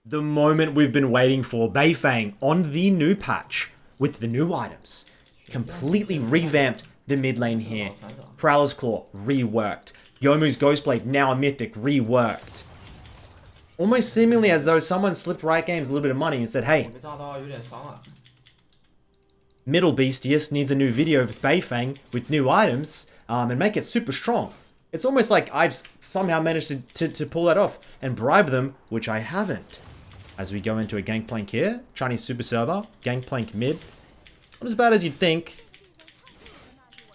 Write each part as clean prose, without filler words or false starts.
The moment we've been waiting for. Beifeng on the new patch with the new items. Completely revamped the mid lane here. Prowler's Claw, reworked. Youmuu's Ghostblade, now a mythic, reworked. Almost seemingly as though someone slipped Riot Games a little bit of money and said, hey, Midbeast needs a new video with Beifeng with new items and make it super strong. It's almost like I've somehow managed to pull that off and bribe them, which I haven't. As we go into a Gangplank here, Chinese super server, Gangplank mid. Not as bad as you'd think.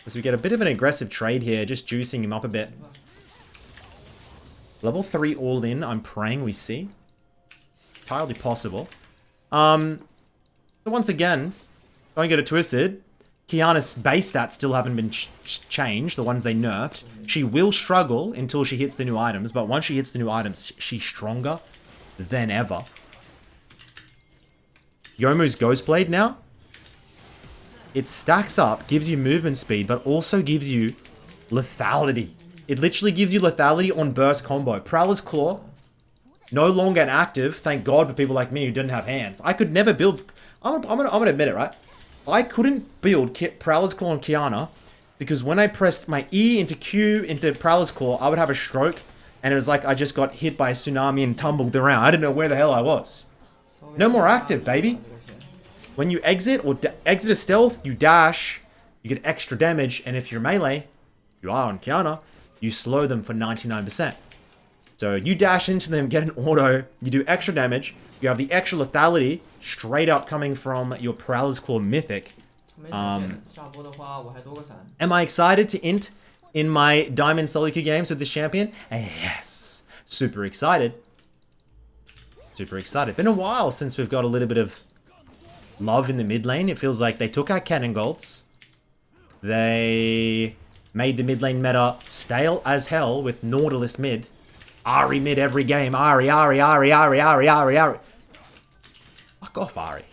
As we get a bit of an aggressive trade here, just juicing him up a bit. Level 3 all in, I'm praying we see. Entirely possible. So once again, don't get it twisted. Qiyana's base stats still haven't been changed, the ones they nerfed. She will struggle until she hits the new items, but once she hits the new items, she's stronger than ever. Youmuu's Ghostblade now. It stacks up, gives you movement speed, but also gives you lethality. It literally gives you lethality on burst combo. Prowler's Claw, no longer an active. Thank God for people like me who didn't have hands. I could never build... I'm gonna admit it, right? I couldn't build Prowler's Claw on Qiyana because when I pressed my E into Q into Prowler's Claw, I would have a stroke and it was like I just got hit by a tsunami and tumbled around. I didn't know where the hell I was. No more active, baby. When you exit or exit a stealth, you dash, you get extra damage, and if you're melee, you are on Qiyana, you slow them for 99%. So you dash into them, get an auto, you do extra damage, you have the extra lethality straight up coming from your Prowler's Claw Mythic. Am I excited to int in my Diamond Solo Queue games with this champion? Yes. Super excited. Super excited. Been a while since we've got a little bit of love in the mid lane. It feels like they took our cannon golds. They made the mid lane meta stale as hell with Nautilus mid. Ahri mid every game. Ahri. Fuck off, Ahri.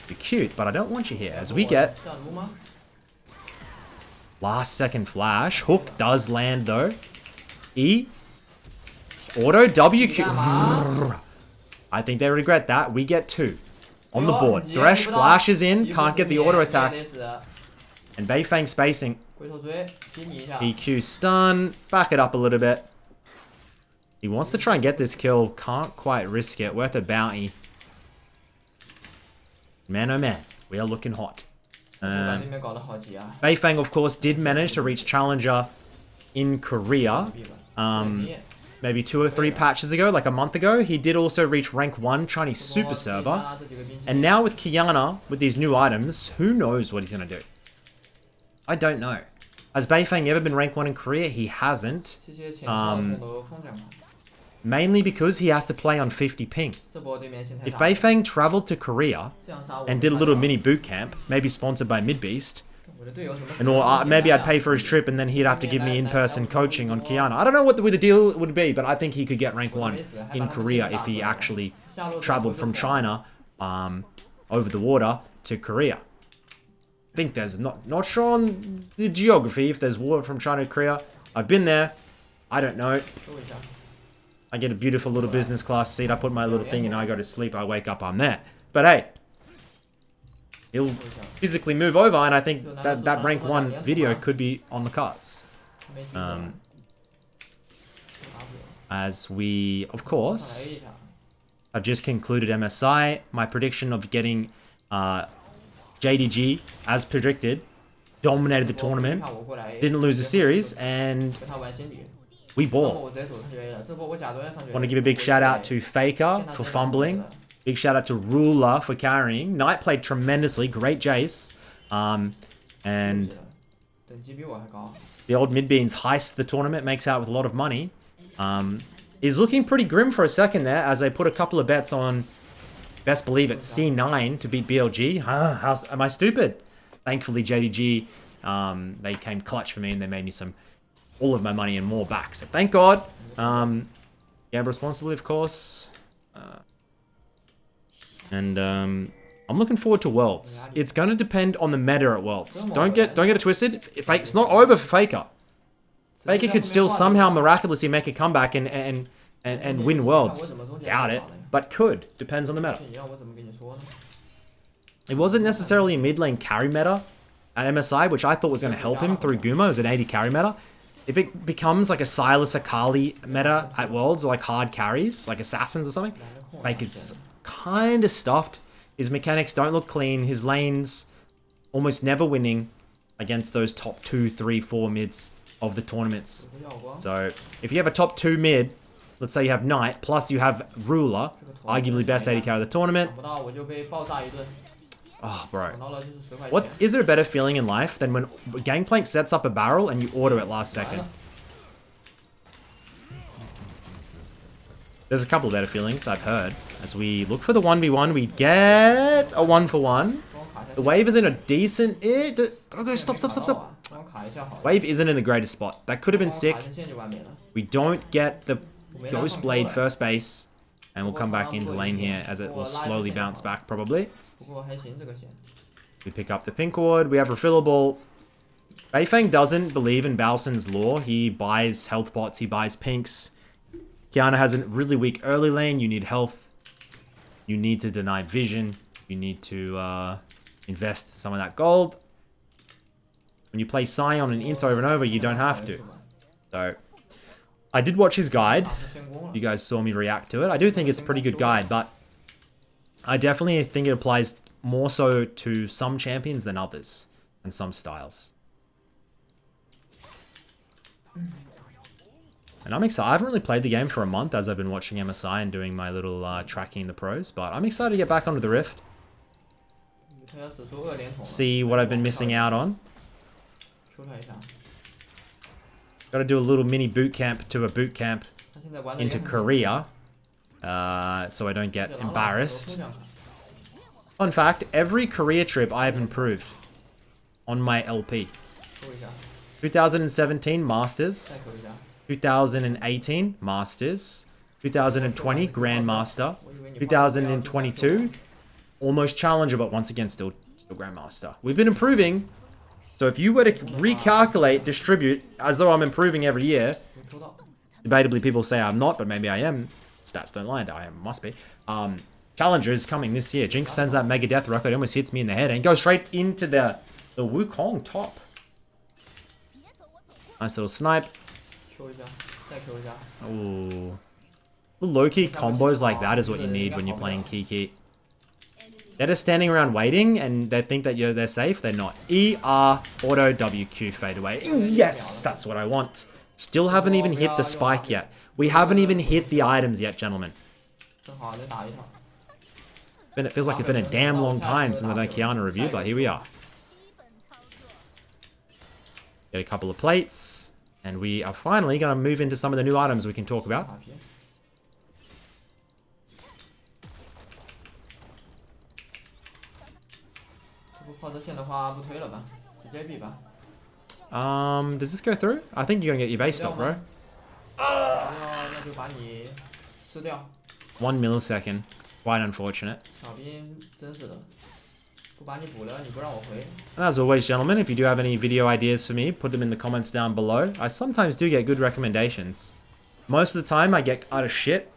You're cute, but I don't want you here. As we get last second flash. Hook does land though. E. Auto WQ. I think they regret that. We get 2 on the board. Thresh flashes in. Can't get the auto attack. And Beifeng spacing. EQ stun. Back it up a little bit. He wants to try and get this kill. Can't quite risk it. Worth a bounty. Man, oh man. We are looking hot. Beifeng, of course, did manage to reach Challenger in Korea. Maybe 2 or 3 patches ago, like a month ago. He did also reach rank 1 Chinese super server. And now with Qiyana, with these new items, who knows what he's going to do? I don't know. Has Beifeng ever been rank 1 in Korea? He hasn't. Mainly because he has to play on 50 ping. If Beifeng traveled to Korea and did a little mini boot camp, maybe sponsored by Midbeast, and maybe I'd pay for his trip and then he'd have to give me in-person coaching on Qiyana. I don't know what the deal would be, but I think he could get rank 1 in Korea if he actually traveled from China over the water to Korea. I think there's not sure on the geography if there's water from China to Korea. I've been there. I don't know. I get a beautiful little business class seat. I put my little thing in. I go to sleep. I wake up. I'm there. But hey, he'll physically move over, and I think that rank 1 video could be on the cards. As we, of course, have just concluded MSI. My prediction of getting JDG, as predicted, dominated the tournament, didn't lose a series, and we ball. Want to give a big shout out to Faker for fumbling. Big shout out to Ruler for carrying. Knight played tremendously. Great Jace. And the old Midbeans heist the tournament, makes out with a lot of money. Is looking pretty grim for a second there as I put a couple of bets on, best believe it, C9 to beat BLG. Am I stupid? Thankfully, JDG, they came clutch for me and they made me all of my money and more back. So thank God. Gamble responsibly, of course. I'm looking forward to Worlds. It's going to depend on the meta at Worlds. Don't get it twisted. It's not over for Faker. Faker could still somehow miraculously make a comeback and win Worlds. Doubt it. but could. Depends on the meta. 你让我怎么跟你说呢？ It wasn't necessarily a mid lane carry meta at MSI, which I thought was going to help him through Guma. It was an 80 carry meta. If it becomes like a Silas Akali meta at Worlds, or like hard carries, like Assassins or something, like it's kind of stuffed. His mechanics don't look clean. His lanes almost never winning against those top 2, 3, 4 mids of the tournaments. So if you have a top 2 mid, let's say you have Knight, plus you have Ruler, arguably best 80 carry of the tournament. 不到我就被爆炸一顿。 Oh, bro. 到了就是10块钱。 What is there a better feeling in life than when Gangplank sets up a barrel and you auto it last second? There's a couple of better feelings I've heard. As we look for the 1v1, we get a 1-for-1. The wave is in a decent... Go, stop. 帮我卡一下好了。 Wave isn't in the greatest spot. That could have been sick. 卡一下线就完美了。 We don't get the Ghost Blade first base. And we'll come back into lane here as it will slowly bounce back, probably. 不过还行这个线。 We pick up the pink ward. We have refillable. Beifeng doesn't believe in Balson's law. He buys health pots. He buys pinks. Qiyana has a really weak early lane. You need health. You need to deny vision. You need to invest some of that gold. When you play Scion and Int over and over, you don't have to. So, I did watch his guide. You guys saw me react to it. I do think it's a pretty good guide, but I definitely think it applies more so to some champions than others, and some styles. And I'm excited. I haven't really played the game for a month as I've been watching MSI and doing my little tracking the pros, but I'm excited to get back onto the Rift. See what I've been missing out on. Got to do a little mini boot camp to a boot camp into Korea, so I don't get embarrassed. Fun fact, every Korea trip I have improved on my LP. 2017 Masters, 2018 Masters, 2020 Grandmaster, 2022 almost Challenger, but once again still Grandmaster. We've been improving, so if you were to recalculate, distribute, as though I'm improving every year, debatably people say I'm not, but maybe I am. Stats don't lie, I am, must be. Challenger is coming this year. Jinx sends that Mega Death record, almost hits me in the head, and goes straight into the Wukong top. Nice little snipe. Ooh. Low-key combos like that is what you need when you're playing Kiki. They're just standing around waiting, and they think that they're safe. They're not. ER auto WQ fade away. Yes, that's what I want. Still haven't even hit the spike yet. We haven't even hit the items yet, gentlemen. It feels like it's been a damn long time since I've done a Qiyana review, but here we are. Get a couple of plates, and we are finally going to move into some of the new items we can talk about. Does this go through? I think you're going to get your base stop, bro. 1 millisecond. Quite unfortunate. And as always, gentlemen, if you do have any video ideas for me, put them in the comments down below. I sometimes do get good recommendations. Most of the time, I get utter shit.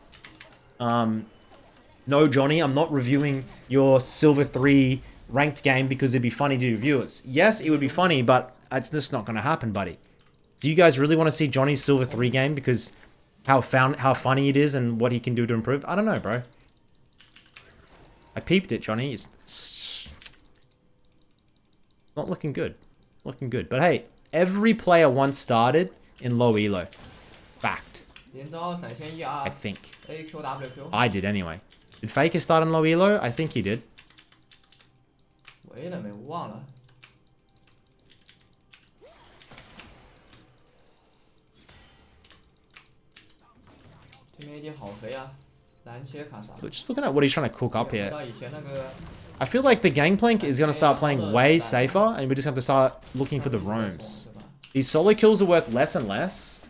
No, Johnny, I'm not reviewing your Silver 3 ranked game because it'd be funny to viewers. Yes, it would be funny, but it's just not going to happen, buddy. Do you guys really want to see Johnny's Silver 3 game because how funny it is and what he can do to improve? I don't know, bro. I peeped it, Johnny. It's not looking good. Looking good. But hey, every player once started in low elo. Fact. I think. I did anyway. Did Faker start in low elo? I think he did. Just looking at what he's trying to cook up here. I feel like the Gangplank is going to start playing way safer, and we just have to start looking for the roams. These solo kills are worth less and less.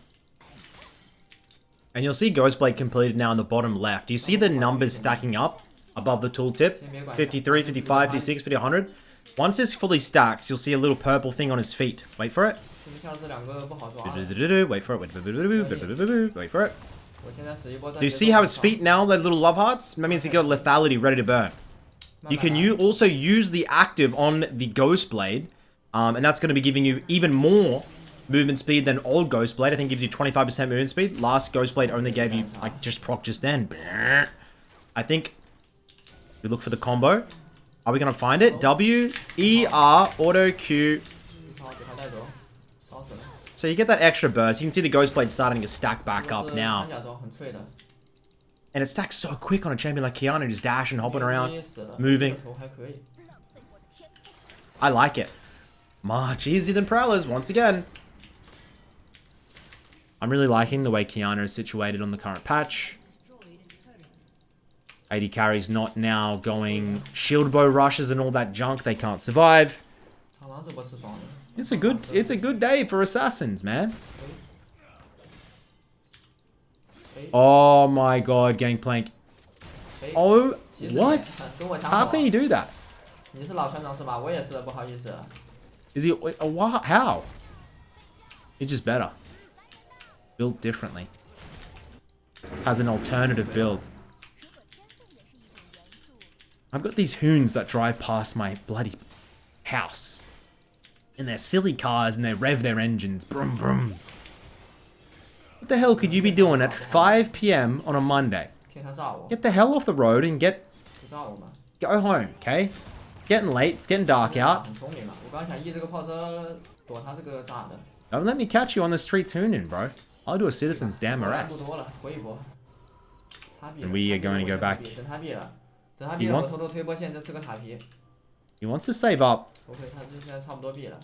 And you'll see Ghostblade completed now in the bottom left. You see the numbers stacking up above the tooltip? 53, 55, 56, 50, 100. Once this fully stacks, you'll see a little purple thing on his feet. Wait for it. Wait for it. Wait for it. 我现在使一波断 Do you 节 see 奏 how 很 his 长 feet now, they're little love hearts? That means he got lethality ready to burn. 慢 You 慢 can 来 also use the active on the Ghost Blade, and that's going to be giving you even more movement speed than old Ghost Blade. I think gives you 25% movement speed. Last Ghost Blade only gave you, like, just proc just then. I think we look for the combo. Are we going to find it? W, E, R, auto, Q. 好给他带走，烧死了。 So you get that extra burst. You can see the Ghost Blade starting to stack back 这 up 个是 now. 三甲装很脆的， And it stacks so quick on a champion like Qiyana, just dashing, hopping 因为 around, 死了 moving. 头还可以。 I like it. Much easier than Prowlers, once again. I'm really liking the way Qiyana is situated on the current patch. AD carry's not now going shield bow rushes and all that junk. They can't survive. 螳螂这波是爽的。 It's a good day for assassins, man. Oh my god, Gangplank. Oh, 其实 what? 跟我抢 How 走 can 啊 you do that? 你是老船长是吧？我也是，不好意思。 Is he, what? How? He's just better. Built differently. Has an alternative build. I've got these hoons that drive past my bloody house. In their silly cars and they rev their engines. Brum brum. What the hell could you be doing at 5 p.m. on a Monday? 听他炸我， Get the hell off the road and 不炸我嘛？ go home, okay? Getting late, it's getting dark out. 很聪明嘛，我刚想 E 这个炮车躲他这个炸的。 Don't let me catch you on the streets hooning, bro. I'll do a citizen's damn 不 arrest. 多了，回一波。他毙了 And we are going to go back. 等他毙了，等他 He 毙了，我 wants- 偷偷推波线，这吃个塔皮。 He wants to save up. OK，他这现在差不多毙了。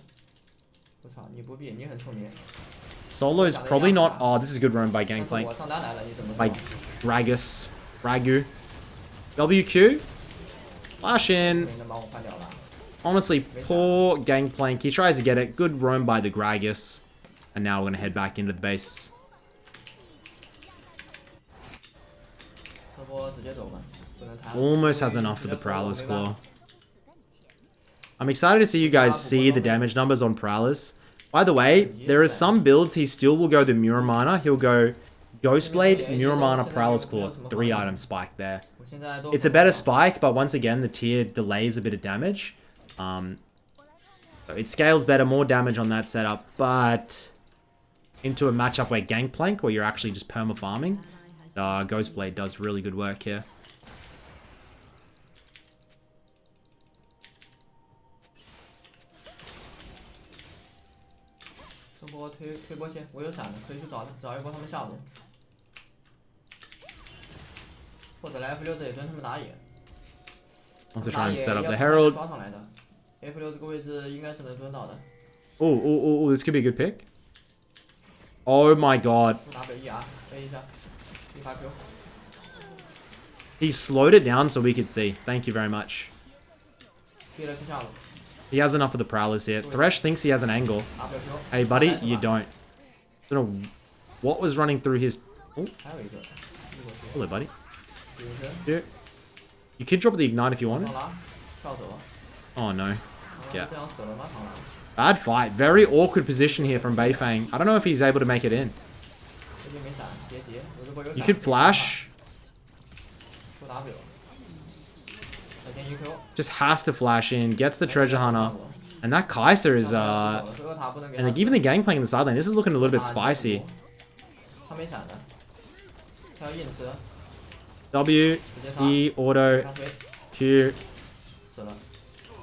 我操，你不毙，你很聪明。 Solo's probably not. Oh, this is a good run by 但是 Gangplank. 我上单来了，你怎么 By 做？ Gragus. Ragu. WQ. Flash in. 没能把我换掉了。 Honestly, poor Gangplank. He tries to get it. Good roam by the Gragus. And now we're going to head back into the base. 这波直接走吧，不能谈。 Almost has enough for the Prowler's Claw. I'm excited to see you guys see the damage numbers on Prowlers. By the way, there are some builds he still will go the Muramana. He'll go Ghostblade, Muramana, Prowler's Claw. 3 item spike there. 我现在都 It's a better spike, but once again, the tier delays a bit of damage. So it scales better, more damage on that setup, but into a matchup where Gangplank, where you're actually just perma-farming, Ghostblade does really good work here.这波推波线，我有闪的，可以去找一波他们下路，或者来 F6这里跟他们打野。 Also 打 trying 野 to set up 要 the 从 Herald. 刷上来的 ，F6这个位置应该是能蹲到的。 Oh, this could be a good pick. Oh my god. 不打北 E 啊，背一下，一发 Q。 He slowed it down so we could see. Thank you very much. 推了去下路， He has enough of the Prowlers here. Thresh thinks he has an angle. 打不了 Q。 Hey, buddy, you don't. Don't know what was running through his... Oh, 还有一个，一过去， hello, buddy. 有一个 Yeah. You could drop the ignite if you 螳 wanted. 螂跳走了， Oh, no. 螳 Yeah. 螂这样死了吗？螳螂， Bad fight. Very awkward position here from Beifeng. I don't know if he's able to make it in. 这边没闪，别急，我如果有闪 You could flash. 不打不了。再见 EQ。 Just has to flash in. Gets the treasure hunter. And that Kaiser is, 这个塔不能给 and 他 like even the gangplank in the sideline, this is looking a little bit spicy. 他没闪的，他要硬吃， W, 直接杀， E, 给 auto, 他推， Q. 死了，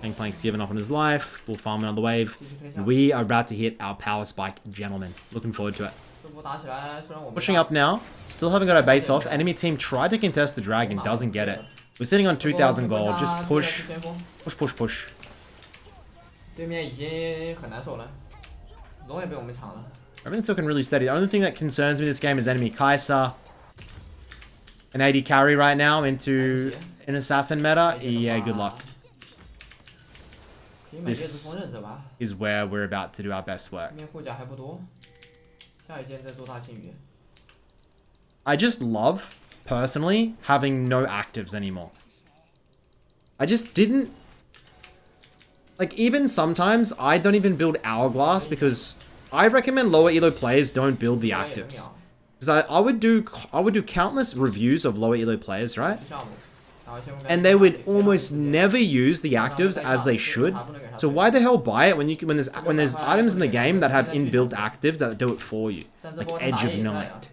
Gangplank's given up on his life. We'll farm another wave. 继续推下。 We are about to hit our power spike, gentlemen. Looking forward to it. 这波打起来，虽然我们 Pushing up now. Still haven't got our base off. Enemy team tried to contest the dragon, doesn't get it. We're sitting on 2,000 gold. Just push, push, push, push. 对面已经很难受了，龙也被我们抢了。 Everything's looking really steady. The only thing that concerns me this game is enemy Kaiser. An AD carry right now into an assassin meta. Yeah, good luck. 可以买叶子锋刃这把， Is where we're about to do our best work. 对面护甲还不多，下一件再做大庆余。 I just love, personally, having no actives anymore. I just didn't... Like, even sometimes, I don't even build Hourglass because I recommend lower elo players don't build the actives. Because Because I would do countless reviews of lower elo players, right? 项目，然后先用 And they would almost never use the actives as they should. So why the hell buy it when there's items in the game that have inbuilt actives that do it for you, like Edge of Night,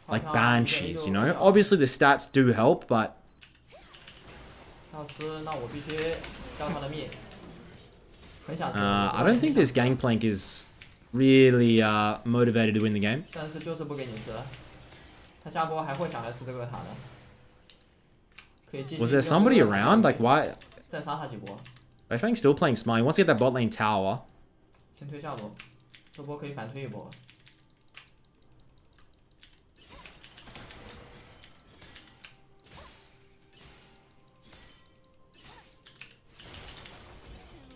like Banshees, you know? Obviously the stats do help, but 要吃，那我必须要他的命。很想吃。 I don't think this Gangplank is really motivated to win the game. 但是就是不给你吃，他下波还会想来吃这个塔的。可以继续。 Was there somebody around? Like why? 再杀他几波。 Beifeng's still playing smart. He wants to get that bot lane tower. 先推下波，这波可以反推一波。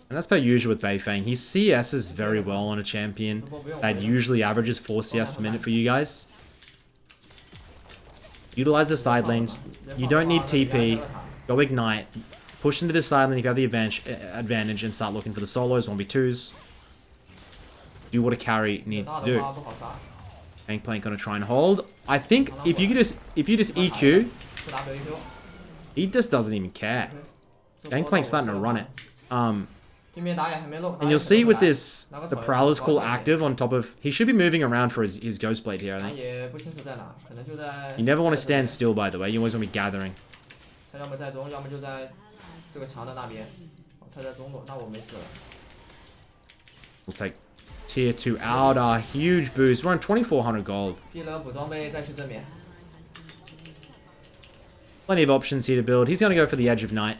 And that's per usual with Beifeng. He CS's very well on a champion that usually averages 4 CS per minute for you guys. Utilize the side lanes. You don't need TP. Go Ignite. Push into the side lane if you have the advantage and start looking for the solos, 1v2s. Do what a carry needs to do. Gangplank gonna try and hold. I think if you just EQ, he just doesn't even care. Gangplank's starting to run it. And you'll see with this, the Prowler's Call active on top of... He should be moving around for his Ghost Blade here, I think. You never want to stand still, by the way. You always want to be gathering. We'll take tier 2 out. Huge boost. We're on 2,400 gold. Plenty of options here to build. He's going to go for the Edge of Night.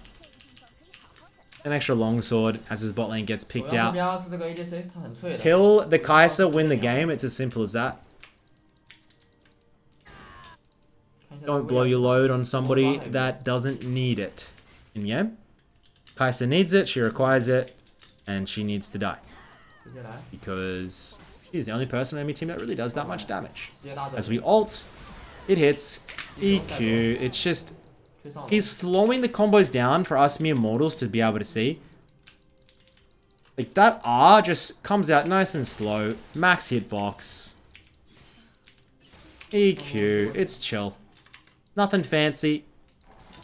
An extra longsword as his bot lane gets picked out. Kill the Kai'Sa, win the game. It's as simple as that. Don't blow your load on somebody that doesn't need it. In game, Kai'Sa needs it, she requires it, and she needs to die. Because she's the only person on enemy team that really does that much damage. As we ult, it hits, EQ, it's just... He's slowing the combos down for us mere mortals to be able to see. Like, that R just comes out nice and slow. Max hitbox. EQ. It's chill. Nothing fancy.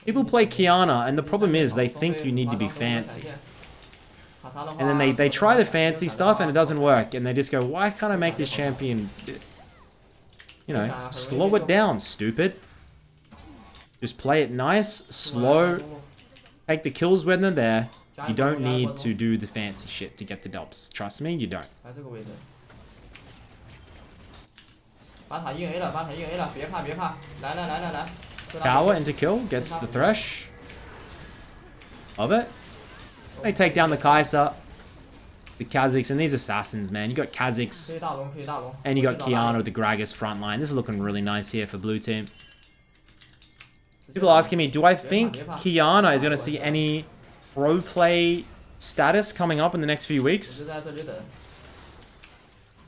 People play Qiyana, and the problem is they think you need to be fancy. And then they try the fancy stuff, and it doesn't work. And they just go, why can't I make this champion... You know, slow it down, stupid. Just play it nice, slow, take the kills when they're there. You don't need to do the fancy shit to get the dubs. Trust me, you don't. Tower into kill, gets the thresh. Love it. They take down the Kai'Sa. The Kazakhs, and these assassins, man. You got Kazakhs, and you got Qiyana with the Gragas front line. This is looking really nice here for blue team. People asking me, do I think Qiyana is going to see any pro play status coming up in the next few weeks?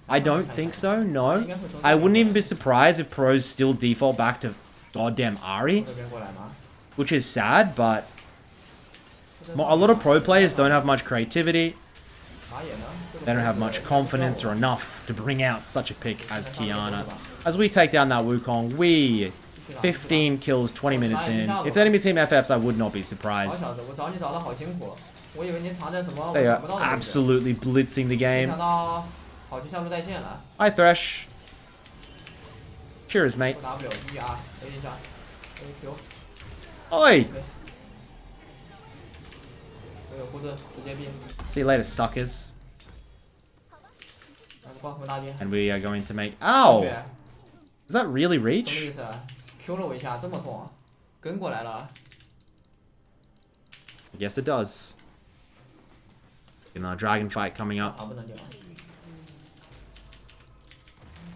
I don't think so, no. I wouldn't even be surprised if pros still default back to goddamn Ahri, which is sad, but a lot of pro players don't have much creativity. They don't have much confidence or enough to bring out such a pick as Qiyana. As we take down that Wukong, 15 kills, 20 minutes in. If the enemy team FFs, I would not be surprised. They are absolutely blitzing the game. Hi, Thresh. Cheers, mate. Oi! See you later, suckers. And we are going to make... Ow! Does that really reach? Yes, it does. Another dragon fight coming up.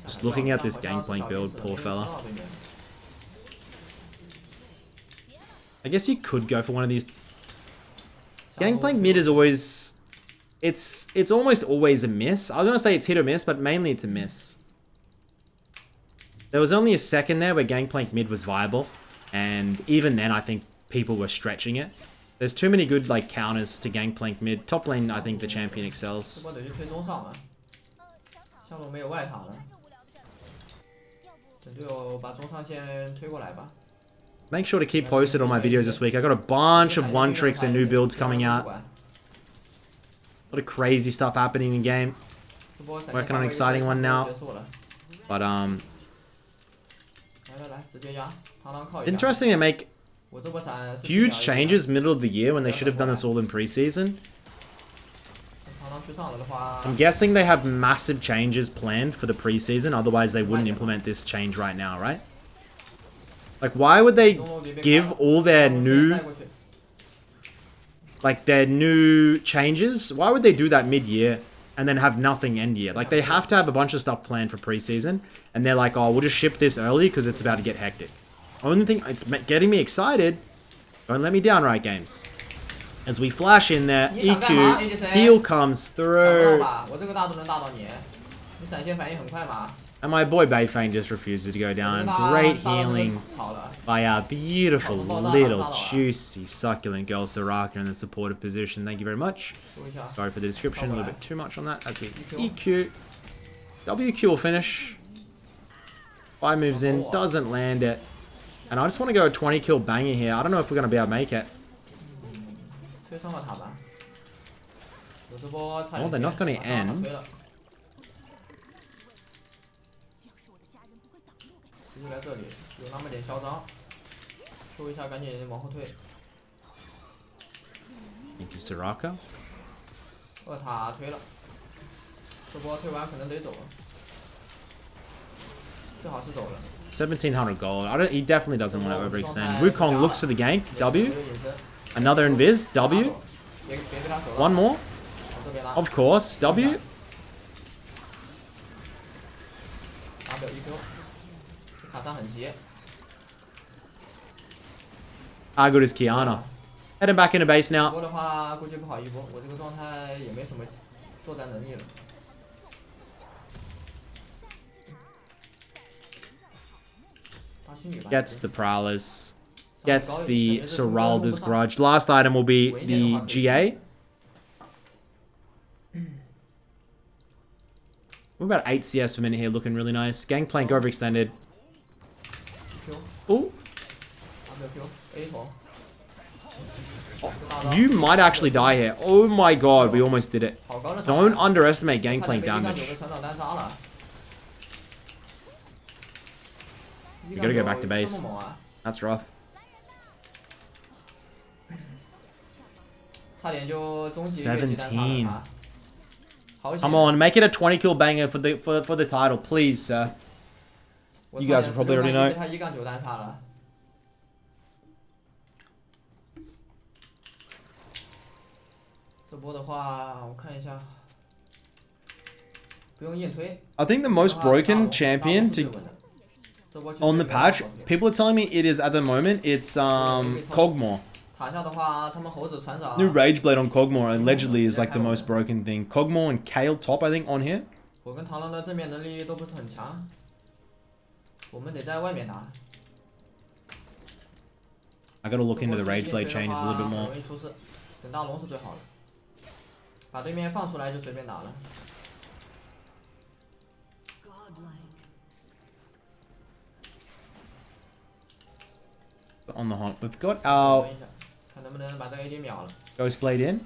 Just looking at this Gangplank build, poor fella. I guess you could go for one of these. Gangplank mid is always... It's almost always a miss. I was going to say it's hit or miss, but mainly it's a miss. There was only a second there where Gangplank mid was viable, and even then I think people were stretching it. There's too many good like counters to Gangplank mid. Top lane, I think the champion excels. 等队友把中上线推过来吧。 Make sure to keep posted on my videos this week. I got a bunch of one tricks and new builds coming out. A lot of crazy stuff happening in game. Working on an exciting one now. But interesting to make huge changes middle of the year when they should have done this all in preseason. I'm guessing they have massive changes planned for the preseason, otherwise they wouldn't implement this change right now, right? Like, why would they give all their new, like, their new changes? Why would they do that mid-year and then have nothing end year? Like, they have to have a bunch of stuff planned for preseason, and they're like, oh, we'll just ship this early because it's about to get hectic. Only thing, it's getting me excited. Don't let me down, Riot Games. As we flash in there, EQ, heal comes through. And my boy Beifeng just refuses to go down. Great healing by our beautiful, little, juicy, succulent girl Soraka in the supportive position. Thank you very much. Sorry for the description, a little bit too much on that. Okay, EQ. WQ will finish. 5 moves in, doesn't land it. And I just want to go a 20 kill banger here. I don't know if we're going to be able to make it. Oh, they're not going to end. 就在这里，有那么点嚣张，Q 一下，赶紧往后退。Thank you, Soraka. 2塔推了，这波推完可能得走了，最好是走了。1700 gold. He definitely doesn't want to overextend. Wukong looks for the gank. W. Another invis. W. One more. Of course. W. How good is Qiyana? Heading back into base now. Gets the Prowlers. Gets the Seralda's Grudge. Last item will be the GA. We're about 8 CS per minute here, looking really nice. Gangplank overextended. Ooh. You might actually die here. Oh my god, we almost did it. Don't underestimate Gangplank damage. You gotta go back to base. That's rough. 17. Come on, make it a 20 kill banger for the title, please, sir. You guys will probably already know. I think the most broken champion on the patch, people are telling me it is at the moment, it's Kog'Maw. New Rageblade on Kog'Maw allegedly is like the most broken thing. Kog'Maw and Kale top, I think, on here. I gotta look into the Rageblade changes a little bit more. On the hunt, we've got our Ghostblade in.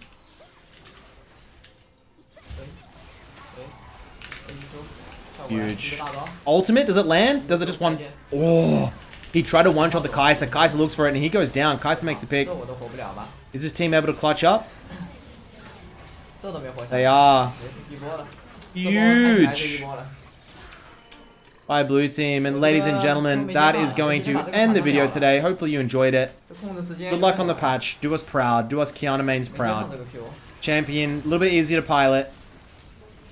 Huge. Ultimate, does it land? Does it just one? Oh, he tried to one-shot the Kai'Sa. Kai'Sa looks for it and he goes down. Kai'Sa makes the pick. Is this team able to clutch up? They are. Huge. By blue team. And ladies and gentlemen, that is going to end the video today. Hopefully you enjoyed it. Good luck on the patch. Do us proud. Do us Qiyana mains proud. Champion, a little bit easier to pilot.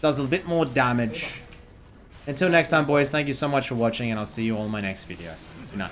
Does a bit more damage. Until next time, boys, thank you so much for watching, and I'll see you all in my next video. Good night.